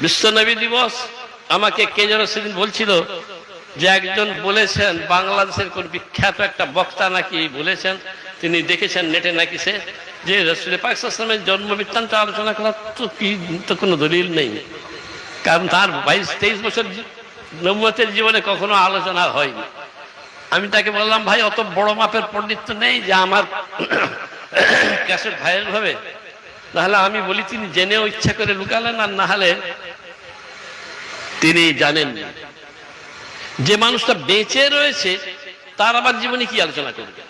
বিশ্ব নবী দিবস আমাকে কে যেন সেদিন বলছিল যে একজন বলেছেন, বাংলাদেশের কোন বিখ্যাত একটা বক্তা নাকি বলেছেন, তিনি দেখেছেন নেটে নাকি সে, যে রাসূল পাক সাল্লাল্লাহু আলাইহি ওয়াসাল্লামের জন্ম বৃত্তান্ত আলোচনা করার তো কোনো দলিল নেই, কারণ তার 22-23 বছর নবুয়তের জীবনে কখনো আলোচনা হয়নি। আমি তাকে বললাম, ভাই অত বড় মাপের পণ্ডিত তো নেই যে আমার ক্যাসেট ভাইরাল হবে, নাহলে আমি বলি তিনি জেনেও ইচ্ছা করে লুকালেন, আর না হলে তিনি জানেন। যে মানুষটা বেঁচে রয়েছে তার আবার জীবনে কি আলোচনা করবে?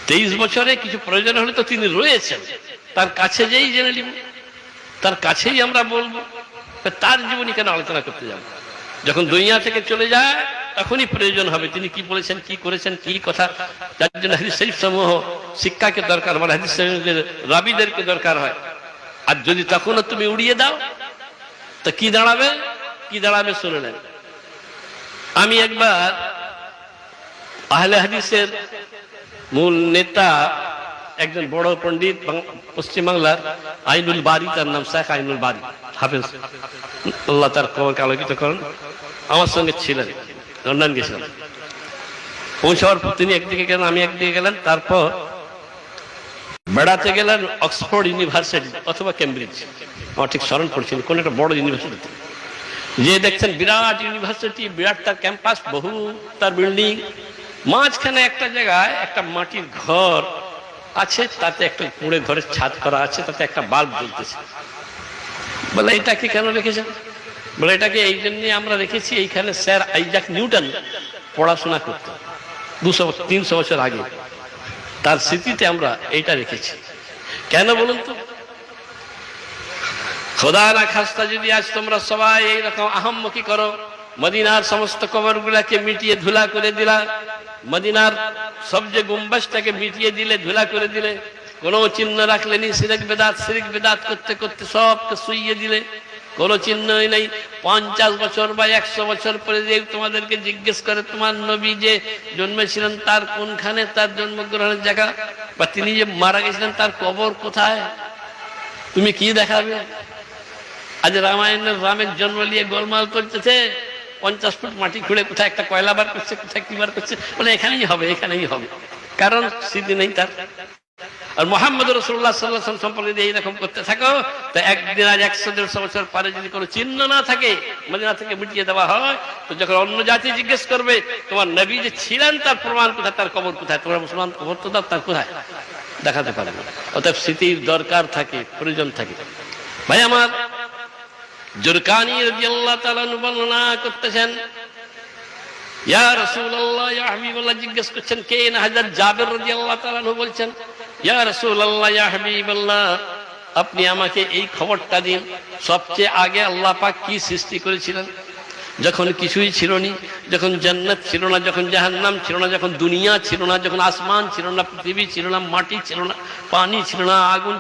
23 বছরে কিছু প্রয়োজন হলে তো তিনি রয়েছেন, তার কাছে যেই জেনে নিব, তার কাছেই আমরা বলবো, তার জীবনী কেন আলোচনা করতে যাব? যখন দুনিয়া থেকে চলে যায় তখনই প্রয়োজন হবে তিনি কি বলেছেন, কি করেছেন, কি কথা। যার জন্য হাদিস শরীফ সমূহ শিক্ষাকে দরকার, মানে হাদিস শরীফের রাবীদেরকে দরকার হয়। আর যদি তখনও তুমি উড়িয়ে দাও তো কি দাঁড়াবে? কি দাঁড়াবে শুনে নেন। আমি একবার আহলে হাদিসের মূল নেতা একজন বড় পণ্ডিত পশ্চিমবাংলার, আইনুল বারী তার নাম, শেখ আইনুল বারী হাফেজ, আল্লাহ তার কবরকে আলোকিত করেন, আমার সঙ্গে ছিলেন, লন্ডন গেছিলাম। পৌঁছাওয়ার পর তিনি একদিকে গেলেন, আমি একদিকে গেলেন, তারপর বেড়াতে গেলেন অক্সফোর্ড ইউনিভার্সিটি অথবা কেমব্রিজ, আমার ঠিক স্মরণ পড়ছিল, কোন একটা বড় ইউনিভার্সিটিতে। যে দেখছেন বিরাট ইউনিভার্সিটি, বিরাট তার ক্যাম্পাস, বহু তার বিল্ডিং, মাঝখানে একটা জায়গায় একটা মাটির ঘর আছে, তাতে একটা পুড়ে ঘরের ছাদ করা আছে, তাতে একটা বাল্ব জ্বলতেছে। বলে এটাকে কেন রেখেছেন? বলে এটাকে এই জন্য আমরা রেখেছি, এইখানে স্যার আইজাক নিউটন পড়াশোনা করতেন 200-300 বছর আগে, তার স্মৃতিতে আমরা এইটা রেখেছি। কেন বলুন তো? খোদা না খাস্তা যদি আজ তোমরা সবাই এইরকম আহাম্মকি করো, মদিনার সমস্ত কবরগুলাকে মিটিয়ে ধুলা করে দিলা, মদিনার সব যে গুম্বাজটাকে মিটিয়ে দিলে, ধুলা করে দিলে, কোনো চিহ্ন রাখলেনি, শিরক বেদাত করতে করতে সবকে শুইয়ে দিলে, কোনো চিহ্নই নেই। 50 বছর বা 100 বছর পরে যে তোমাদেরকে জিজ্ঞেস করে তোমার নবী যে জন্মেছিলেন তার কোনখানে, তার জন্মগ্রহণের জায়গা, বা তিনি যে মারা গেছিলেন তার কবর কোথায়, তুমি কি দেখাবে? আজ রামায়ণের রামের জন্ম নিয়ে গোলমাল করতেছে, 50 ফুট মাটি খুঁড়ে কোথায় একটা কয়লা বার করছে, কোথায় কি বার করছে, বলে এখানেই হবে, এখানেই হবে, কারণ স্মৃতি নেই তার। আর মুহাম্মদ রাসূলুল্লাহ সাল্লাল্লাহু আলাইহি ওয়াসাল্লাম সম্পর্কে যদি এইরকম করতে থাকো, তো একদিন আজ 100-150 বছর পরে যদি কোনো চিহ্ন না থাকে, মদিনা থেকে মিটিয়ে দেওয়া হয়, তো যখন অন্য জাতি জিজ্ঞেস করবে তোমার নবী যে ছিলেন তার প্রমাণ কোথায়, তার কবর কোথায়, তোমরা মুসলমান কবর তো দাও, তার কোথায় দেখাতে পারে না। অতএব স্মৃতির দরকার থাকে, প্রয়োজন থাকে। ভাই আমার, জুরকানি রাদিয়াল্লাহু তাআলা বর্ণনা করতেছেন, ইয়া রাসূলুল্লাহ, ইয়া হাবিবাল্লাহ, জিজ্ঞেস করছেন কে? না হযরত জাবের রাদিয়াল্লাহু তাআলা বলছেন, ইয়া রাসূলুল্লাহ, ইয়া হাবিবাল্লাহ, আপনি আমাকে এই খবরটা দিন, সবচেয়ে আগে আল্লাহ পাক কি সৃষ্টি করেছিলেন? যখন কিছুই ছিল না, যখন জান্নাত ছিল না, যখন জাহান্নাম ছিল না, যখন দুনিয়া ছিল না, যখন আসমান ছিল না, পৃথিবী ছিল না, মাটি ছিল না, পানি ছিল না, আগুন ছিল